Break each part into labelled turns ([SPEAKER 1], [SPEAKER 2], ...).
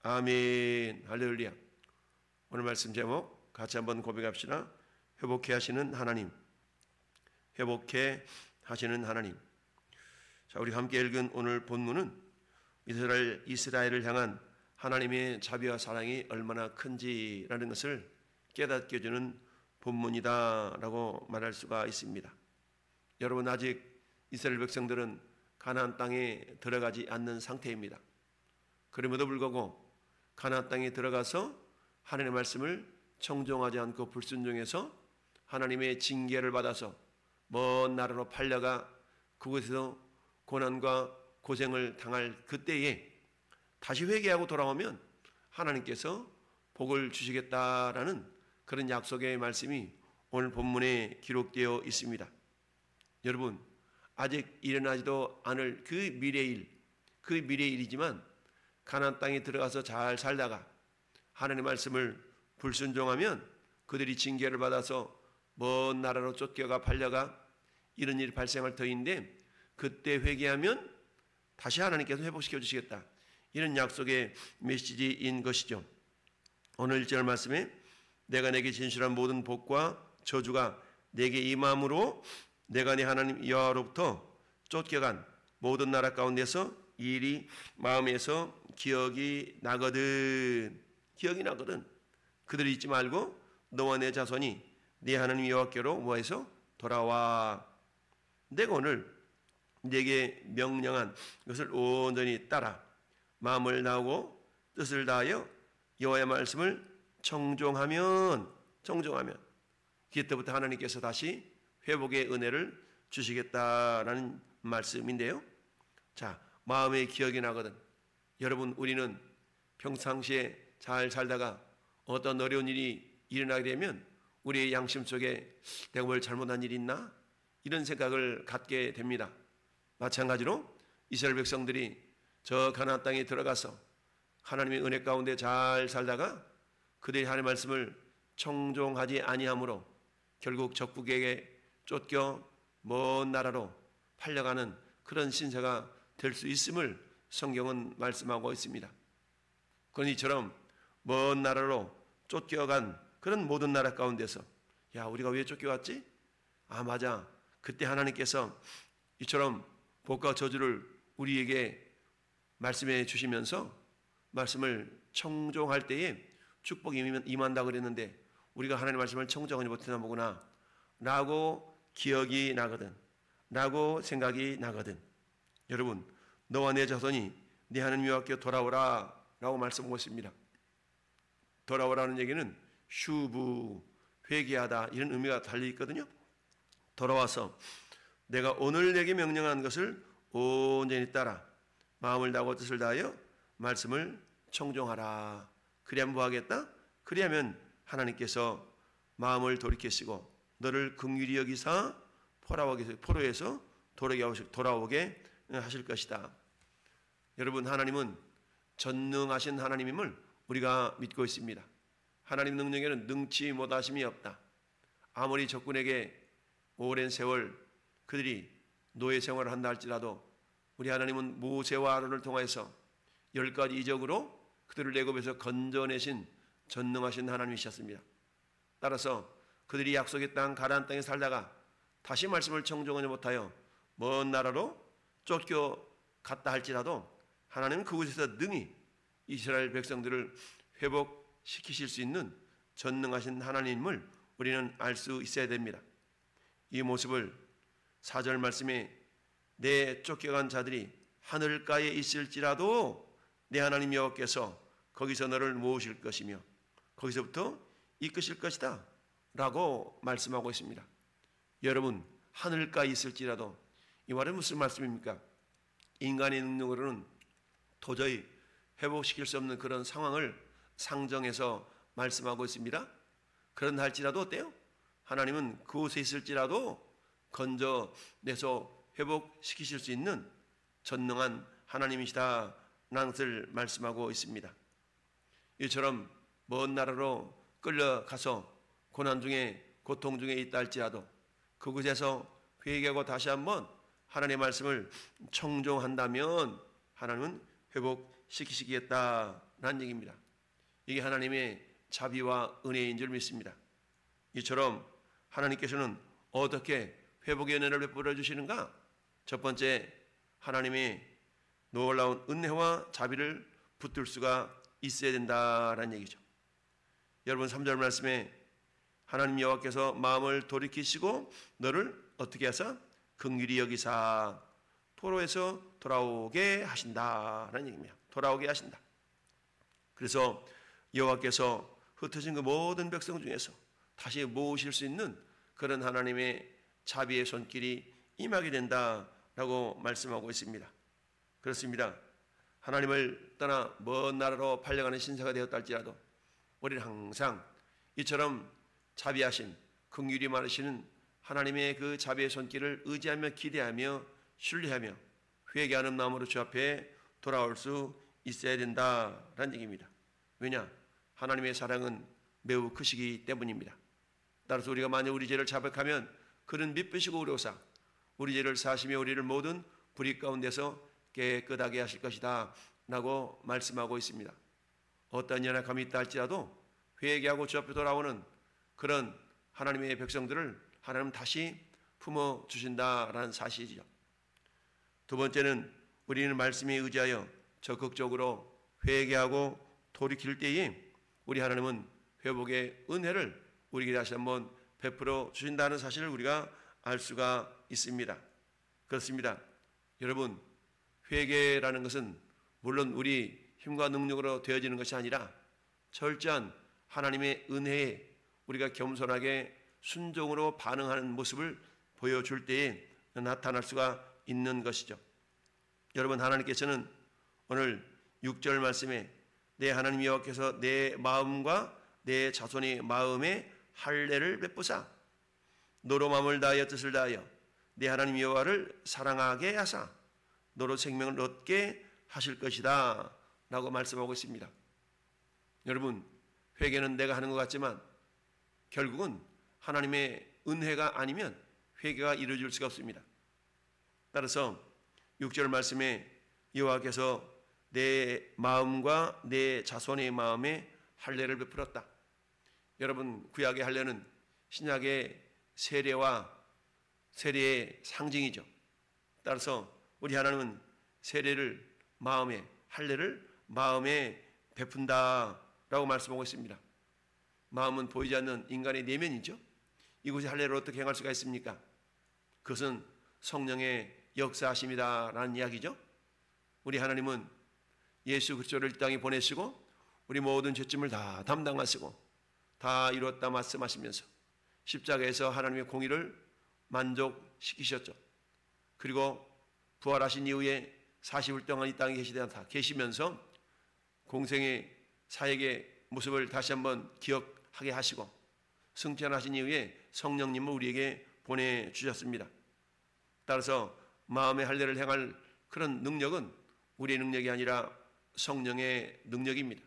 [SPEAKER 1] 아멘. 할렐루야. 오늘 말씀 제목 같이 한번 고백합시다. 회복해 하시는 하나님. 회복해 하시는 하나님. 자, 우리 함께 읽은 오늘 본문은 이스라엘을 향한 하나님의 자비와 사랑이 얼마나 큰지라는 것을 깨닫게 해주는 본문이다라고 말할 수가 있습니다. 여러분, 아직 이스라엘 백성들은 가나안 땅에 들어가지 않는 상태입니다. 그럼에도 불구하고 가나안 땅에 들어가서 하나님의 말씀을 청종하지 않고 불순종해서 하나님의 징계를 받아서 먼 나라로 팔려가 그곳에서 고난과 고생을 당할 그때에 다시 회개하고 돌아오면 하나님께서 복을 주시겠다라는 그런 약속의 말씀이 오늘 본문에 기록되어 있습니다. 여러분, 아직 일어나지도 않을 그 미래의 일이지만 가나안 땅에 들어가서 잘 살다가 하나님의 말씀을 불순종하면 그들이 징계를 받아서 먼 나라로 쫓겨가 팔려가 이런 일이 발생할 터인데, 그때 회개하면 다시 하나님께서 회복시켜 주시겠다, 이런 약속의 메시지인 것이죠. 오늘 1절 말씀에 내가 내게 진실한 모든 복과 저주가 내게 임함으로 내가 네 하나님 여호와로부터 쫓겨간 모든 나라 가운데서 이 일이 마음에서 기억이 나거든. 그들이 잊지 말고 너와 내 자손이 네 하나님 여호와께로 뭐해서 돌아와. 내가 오늘 네게 명령한 것을 온전히 따라 마음을 다하고 뜻을 다하여 여호와의 말씀을 청종하면 그때부터 하나님께서 다시 회복의 은혜를 주시겠다라는 말씀인데요. 자, 마음의 기억이 나거든. 여러분, 우리는 평상시에 잘 살다가 어떤 어려운 일이 일어나게 되면 우리의 양심 속에 내가 뭘 잘못한 일이 있나? 이런 생각을 갖게 됩니다. 마찬가지로 이스라엘 백성들이 저 가나안 땅에 들어가서 하나님의 은혜 가운데 잘 살다가 그들이 하나님의 말씀을 청종하지 아니함으로 결국 적국에게 쫓겨 먼 나라로 팔려가는 그런 신세가 될 수 있음을 성경은 말씀하고 있습니다. 그런 이처럼 먼 나라로 쫓겨간 그런 모든 나라 가운데서 야, 우리가 왜 쫓겨왔지? 아, 맞아. 그때 하나님께서 이처럼 복과 저주를 우리에게 말씀해 주시면서 말씀을 청종할 때에 축복이 임한다 그랬는데 우리가 하나님의 말씀을 청종하지 못했나 보구나 라고 기억이 나거든, 라고 생각이 나거든. 여러분, 너와 내 자손이 네 하나님 여호와께 돌아오라 라고 말씀하고 있습니다. 돌아오라는 얘기는 슈브, 회개하다, 이런 의미가 달려 있거든요. 돌아와서 내가 오늘 내게 명령한 것을 온전히 따라 마음을 다하고 뜻을 다하여 말씀을 청종하라. 그래야만 뭐하겠다? 그래야면 하나님께서 마음을 돌이키시고 너를 긍휼히 여기사 포로에서 돌아오게 하실 것이다. 여러분, 하나님은 전능하신 하나님임을 우리가 믿고 있습니다. 하나님 능력에는 능치 못하심이 없다. 아무리 적군에게 오랜 세월 그들이 노예 생활을 한다 할지라도 우리 하나님은 모세와 아론을 통해서 10가지 이적으로 그들을 애굽에서 건져내신 전능하신 하나님이셨습니다. 따라서 그들이 약속의 땅 가나안 땅에 살다가 다시 말씀을 청종하지 못하여 먼 나라로 쫓겨갔다 할지라도 하나님은 그곳에서 능히 이스라엘 백성들을 회복시키실 수 있는 전능하신 하나님을 우리는 알 수 있어야 됩니다. 이 모습을 4절 말씀에 내 쫓겨간 자들이 하늘가에 있을지라도 내 하나님 여호와께서 거기서 너를 모으실 것이며 거기서부터 이끄실 것이다 라고 말씀하고 있습니다. 여러분, 하늘가에 있을지라도, 이 말은 무슨 말씀입니까? 인간의 능력으로는 도저히 회복시킬 수 없는 그런 상황을 상정해서 말씀하고 있습니다. 그런다 할지라도 어때요? 하나님은 그곳에 있을지라도 건져내서 회복시키실 수 있는 전능한 하나님이시다라는 것을 말씀하고 있습니다. 이처럼 먼 나라로 끌려가서 고난 중에 고통 중에 있다 할지라도 그곳에서 회개하고 다시 한번 하나님의 말씀을 청종한다면 하나님은 회복시키시겠다 라는 얘기입니다. 이게 하나님의 자비와 은혜인 줄 믿습니다. 이처럼 하나님께서는 어떻게 회복의 은혜를 베풀어 주시는가? 첫 번째, 하나님의 놀라운 은혜와 자비를 붙들 수가 있어야 된다라는 얘기죠. 여러분 3절 말씀에 하나님 여호와께서 마음을 돌이키시고 너를 어떻게 하사? 긍휼히 여기사 포로에서 돌아오게 하신다라는 얘기입니다. 돌아오게 하신다. 그래서 여호와께서 흩어진 그 모든 백성 중에서 다시 모으실 수 있는 그런 하나님의 자비의 손길이 임하게 된다라고 말씀하고 있습니다. 그렇습니다. 하나님을 떠나 먼 나라로 팔려가는 신세가 되었다 할지라도 우리는 항상 이처럼 자비하신 긍휼이 많으시는 하나님의 그 자비의 손길을 의지하며 기대하며 신뢰하며 회개하는 마음으로 주 앞에 돌아올 수 있어야 된다라는 얘기입니다. 왜냐? 하나님의 사랑은 매우 크시기 때문입니다. 따라서 우리가 만약 우리 죄를 자백하면 그는 미쁘시고 의로우사 우리 죄를 사하시며 우리를 모든 불의 가운데서 깨끗하게 하실 것이다 라고 말씀하고 있습니다. 어떤 연약함이 있다 할지라도 회개하고 주 앞에 돌아오는 그런 하나님의 백성들을 하나님 다시 품어주신다라는 사실이죠. 두 번째는 우리는 말씀에 의지하여 적극적으로 회개하고 돌이킬 때에 우리 하나님은 회복의 은혜를 우리에게 다시 한번 베풀어 주신다는 사실을 우리가 알 수가 있습니다. 그렇습니다. 여러분, 회개라는 것은 물론 우리 힘과 능력으로 되어지는 것이 아니라 철저한 하나님의 은혜에 우리가 겸손하게 순종으로 반응하는 모습을 보여줄 때에 나타날 수가 있는 것이죠. 여러분, 하나님께서는 오늘 6절 말씀에 내 하나님 여호와께서 내 마음과 내 자손의 마음에 할례를 베푸사 너로 마음을 다하여 뜻을 다하여 내 하나님 여호와를 사랑하게 하사 너로 생명을 얻게 하실 것이다 라고 말씀하고 있습니다. 여러분, 회개는 내가 하는 것 같지만 결국은 하나님의 은혜가 아니면 회개가 이루어질 수가 없습니다. 따라서 6절 말씀에 여호와께서 내 마음과 내 자손의 마음에 할례를 베풀었다. 여러분, 구약의 할례는 신약의 세례와 세례의 상징이죠. 따라서 우리 하나님은 세례를 마음에, 할례를 마음에 베푼다라고 말씀하고 있습니다. 마음은 보이지 않는 인간의 내면이죠. 이곳에 할례를 어떻게 행할 수가 있습니까? 그것은 성령의 역사하심이다라는 이야기죠. 우리 하나님은 예수 그리스도를 이 땅에 보내시고 우리 모든 죄짐을 다 담당하시고 다 이루었다 말씀하시면서 십자가에서 하나님의 공의를 만족시키셨죠. 그리고 부활하신 이후에 40일 동안 이 땅에 계시면서 공생의 사역의 모습을 다시 한번 기억하게 하시고 승천하신 이후에 성령님을 우리에게 보내주셨습니다. 따라서 마음의 할례를 행할 그런 능력은 우리의 능력이 아니라 성령의 능력입니다.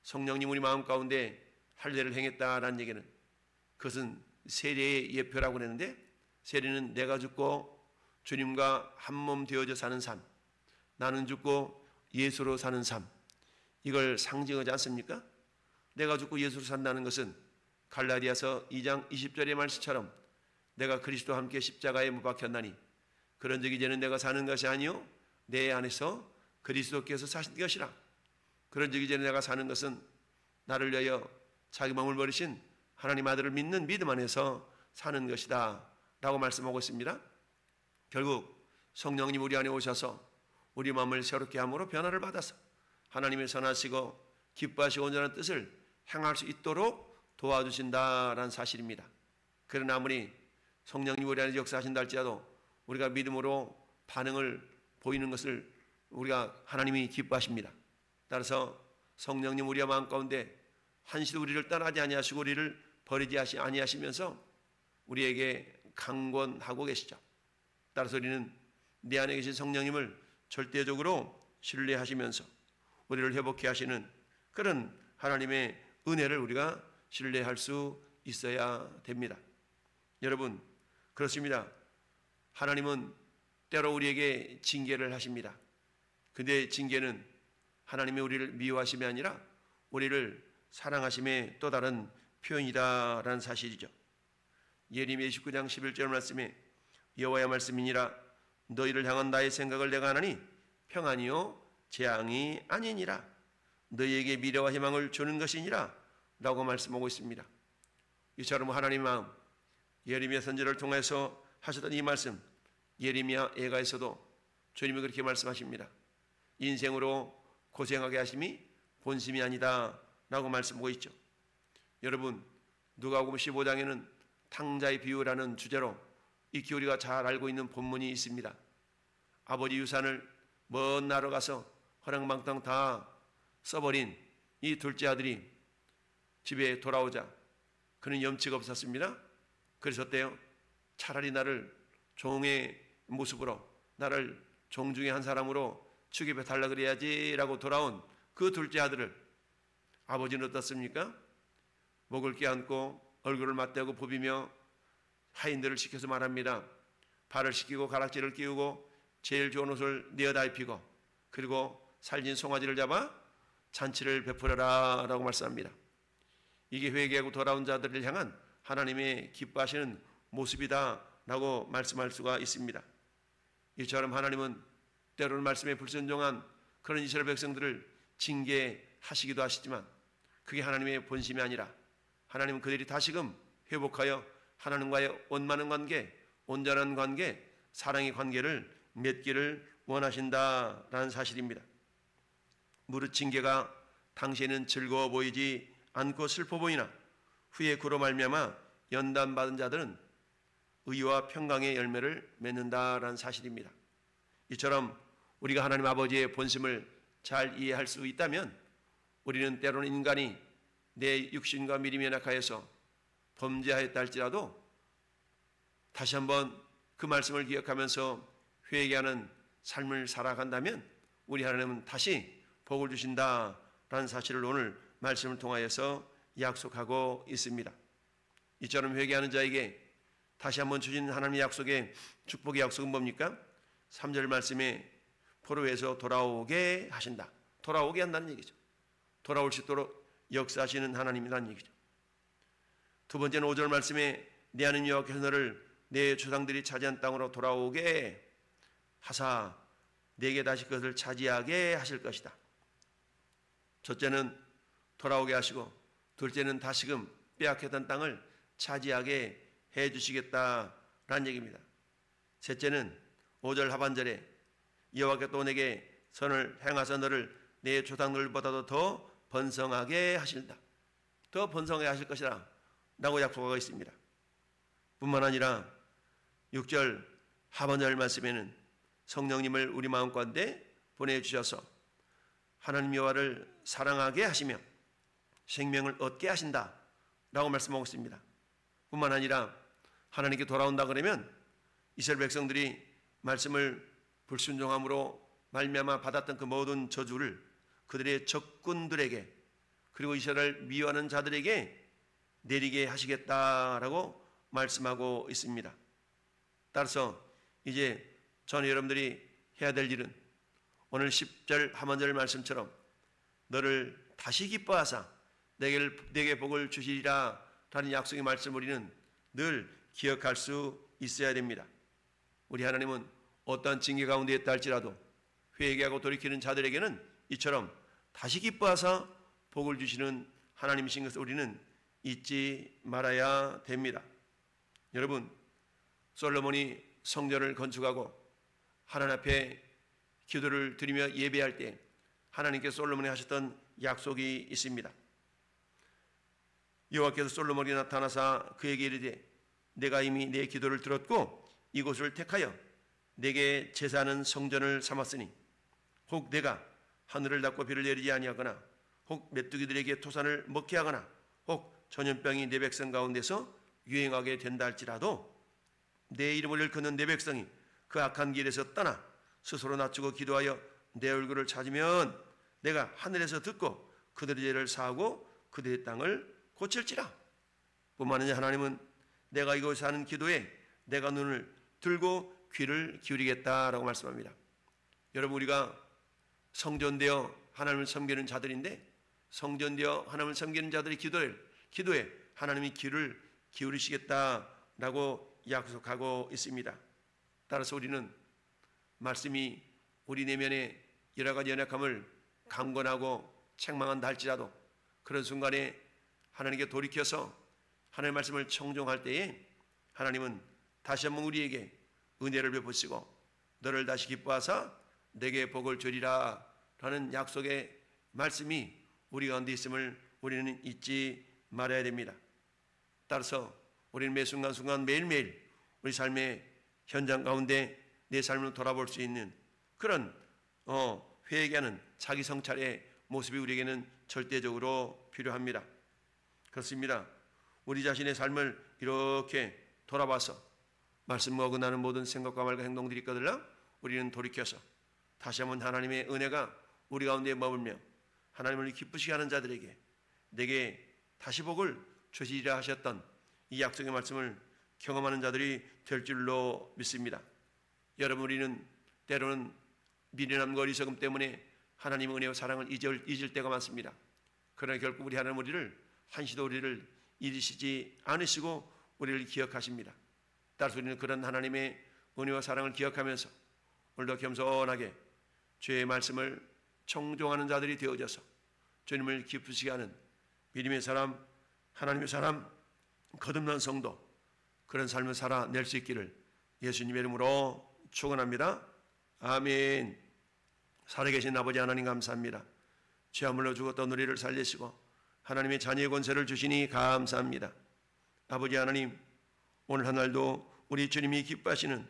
[SPEAKER 1] 성령님 우리 마음 가운데 할례를 행했다라는 얘기는 그것은 세례의 예표라고 그랬는데 세례는 내가 죽고 주님과 한 몸 되어져 사는 삶, 나는 죽고 예수로 사는 삶, 이걸 상징하지 않습니까? 내가 죽고 예수로 산다는 것은 갈라디아서 2장 20절의 말씀처럼 내가 그리스도와 함께 십자가에 못 박혔나니 그런즉 이제는 내가 사는 것이 아니요 내 안에서 그리스도께서 사신 것이라. 그런즉 이제는 내가 사는 것은 나를 위하여 자기 몸을 버리신 하나님 아들을 믿는 믿음 안에서 사는 것이다 라고 말씀하고 있습니다. 결국 성령님 우리 안에 오셔서 우리 마음을 새롭게 함으로 변화를 받아서 하나님의 선하시고 기뻐하시고 온전한 뜻을 행할 수 있도록 도와주신다라는 사실입니다. 그러나 아무리 성령님 우리 안에 역사하신다 할지라도 우리가 믿음으로 반응을 보이는 것을 우리가 하나님이 기뻐하십니다. 따라서 성령님 우리의 마음 가운데 한시도 우리를 떠나지 아니하시고 우리를 버리지 아니하시면서 우리에게 강권하고 계시죠. 따라서 우리는 내 안에 계신 성령님을 절대적으로 신뢰하시면서 우리를 회복해 하시는 그런 하나님의 은혜를 우리가 신뢰할 수 있어야 됩니다. 여러분, 그렇습니다. 하나님은 때로 우리에게 징계를 하십니다. 근데 징계는 하나님이 우리를 미워하심이 아니라 우리를 사랑하심의 또 다른 표현이다라는 사실이죠. 예레미야 29장 11절 말씀에 여호와의 말씀이니라 너희를 향한 나의 생각을 내가 하나니 평안이요 재앙이 아니니라 너희에게 미래와 희망을 주는 것이니라 라고 말씀하고 있습니다. 이처럼 하나님의 마음 예레미야 선지자를 통해서 하셨던 이 말씀 예레미야 애가에서도 주님이 그렇게 말씀하십니다. 인생으로 고생하게 하심이 본심이 아니다 라고 말씀하고 있죠. 여러분 누가복음 15장에는 탕자의 비유라는 주제로 익히 우리가 잘 알고 있는 본문이 있습니다. 아버지 유산을 먼 나라로 가서 허랑방탕 다 써버린 이 둘째 아들이 집에 돌아오자 그는 염치가 없었습니다. 그래서 어때요? 차라리 나를 종의 모습으로 나를 종 중에 한 사람으로 취급해 달라 그래야지 라고 돌아온 그 둘째 아들을 아버지는 어떻습니까? 목을 껴안고 얼굴을 맞대고 부비며 하인들을 시켜서 말합니다. 발을 씻기고 가락지를 끼우고 제일 좋은 옷을 내어다 입히고 그리고 살진 송아지를 잡아 잔치를 베풀어라 라고 말씀합니다. 이게 회개하고 돌아온 자들을 향한 하나님의 기뻐하시는 모습이다 라고 말씀할 수가 있습니다. 이처럼 하나님은 때로는 말씀에 불순종한 그런 이스라엘 백성들을 징계하시기도 하시지만 그게 하나님의 본심이 아니라 하나님은 그들이 다시금 회복하여 하나님과의 원만한 관계, 온전한 관계, 사랑의 관계를 맺기를 원하신다라는 사실입니다. 무릇 징계가 당시에는 즐거워 보이지 않고 슬퍼 보이나 후에 그로 말미암아 연단받은 자들은 의와 평강의 열매를 맺는다라는 사실입니다. 이처럼 우리가 하나님 아버지의 본심을 잘 이해할 수 있다면 우리는 때로는 인간이 내 육신과 미림에 낙하여서 범죄하였다 할지라도 다시 한번 그 말씀을 기억하면서 회개하는 삶을 살아간다면 우리 하나님은 다시 복을 주신다라는 사실을 오늘 말씀을 통하여서 약속하고 있습니다. 이처럼 회개하는 자에게 다시 한번 주신 하나님의 약속의 축복의 약속은 뭡니까? 3절 말씀에 포로에서 돌아오게 하신다. 돌아오게 한다는 얘기죠. 돌아올 수 있도록 역사하시는 하나님이라는 얘기죠. 두 번째는 5절 말씀에 내 하나님 여호와께서 너를 내 조상들이 차지한 땅으로 돌아오게 하사 내게 다시 그것을 차지하게 하실 것이다. 첫째는 돌아오게 하시고 둘째는 다시금 빼앗겼던 땅을 차지하게 해주시겠다라는 얘기입니다. 셋째는 5절 하반절에 여호와께서 또 내게 선을 행하사 너를 내 조상들보다도 더 번성하게 하신다. 더 번성하게 하실 것이라 라고 약속하고 있습니다. 뿐만 아니라 6절 하반절 말씀에는 성령님을 우리 마음 가운데 보내주셔서 하나님 여호와를 사랑하게 하시며 생명을 얻게 하신다 라고 말씀하고 있습니다. 뿐만 아니라 하나님께 돌아온다 그러면 이스라엘 백성들이 말씀을 불순종함으로 말미암아 받았던 그 모든 저주를 그들의 적군들에게 그리고 이스라엘을 미워하는 자들에게 내리게 하시겠다라고 말씀하고 있습니다. 따라서 이제 저는 여러분들이 해야 될 일은 오늘 10절 하반절 말씀처럼 너를 다시 기뻐하사 내게 복을 주시리라 라는 약속의 말씀을 우리는 늘 기억할 수 있어야 됩니다. 우리 하나님은 어떠한 징계 가운데 있다 할지라도 회개하고 돌이키는 자들에게는 이처럼 다시 기뻐하사 복을 주시는 하나님이신 것을 우리는 잊지 말아야 됩니다. 여러분, 솔로몬이 성전을 건축하고 하나님 앞에 기도를 드리며 예배할 때 하나님께서 솔로몬이 하셨던 약속이 있습니다. 여호와께서 솔로몬에게 나타나사 그에게 이르되 내가 이미 내 기도를 들었고 이곳을 택하여 내게 제사하는 성전을 삼았으니 혹 내가 하늘을 닫고 비를 내리지 아니하거나 혹 메뚜기들에게 토산을 먹게 하거나 혹 전염병이 내 백성 가운데서 유행하게 된다 할지라도 내 이름을 일컫는 내 백성이 그 악한 길에서 떠나 스스로 낮추고 기도하여 내 얼굴을 찾으면 내가 하늘에서 듣고 그들의 죄를 사하고 그들의 땅을 고칠지라. 뿐만 아니라 하나님은 내가 이곳에 하는 기도에 내가 눈을 들고 귀를 기울이겠다라고 말씀합니다. 여러분, 우리가 성전되어 하나님을 섬기는 자들인데 성전되어 하나님을 섬기는 자들의 기도에 하나님이 귀를 기울이시겠다라고 약속하고 있습니다. 따라서 우리는 말씀이 우리 내면에 여러 가지 연약함을 강권하고 책망한다 할지라도 그런 순간에 하나님께 돌이켜서 하나님의 말씀을 청종할 때에 하나님은 다시 한번 우리에게 은혜를 베푸시고 너를 다시 기뻐하사 내게 복을 주리라 라는 약속의 말씀이 우리 가운데 있음을 우리는 잊지 말아야 됩니다. 따라서 우리는 매 순간순간 매일매일 우리 삶의 현장 가운데 내 삶을 돌아볼 수 있는 그런 회개하는 자기 성찰의 모습이 우리에게는 절대적으로 필요합니다. 그렇습니다. 우리 자신의 삶을 이렇게 돌아봐서 말씀과 어긋나는 모든 생각과 말과 행동들이 있거든요. 우리는 돌이켜서 다시 한번 하나님의 은혜가 우리 가운데 머물며 하나님을 기쁘시게 하는 자들에게 내게 다시 복을 주시리라 하셨던 이 약속의 말씀을 경험하는 자들이 될 줄로 믿습니다. 여러분, 우리는 때로는 미련함과 어리석음 때문에 하나님의 은혜와 사랑을 잊을 때가 많습니다. 그러나 결국 우리 하나님 우리를 한시도 우리를 잊으시지 않으시고 우리를 기억하십니다. 따라서 우리는 그런 하나님의 은혜와 사랑을 기억하면서 오늘도 겸손하게 주의 말씀을 청종하는 자들이 되어져서 주님을 기쁘시게 하는 믿음의 사람, 하나님의 사람, 거듭난 성도, 그런 삶을 살아낼 수 있기를 예수님의 이름으로 축원합니다. 아멘. 살아계신 아버지 하나님 감사합니다. 죄함으로 죽었던 우리를 살리시고 하나님의 자녀의 권세를 주시니 감사합니다. 아버지 하나님, 오늘 한 날도 우리 주님이 기뻐하시는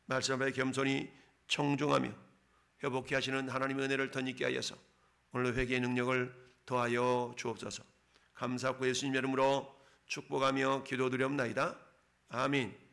[SPEAKER 1] 말씀 앞에 겸손히 청종하며 회복케 하시는 하나님의 은혜를 덧입게 하여서 오늘 회개의 능력을 더하여 주옵소서. 감사하고 예수님 이름으로 축복하며 기도드리옵나이다. 아멘.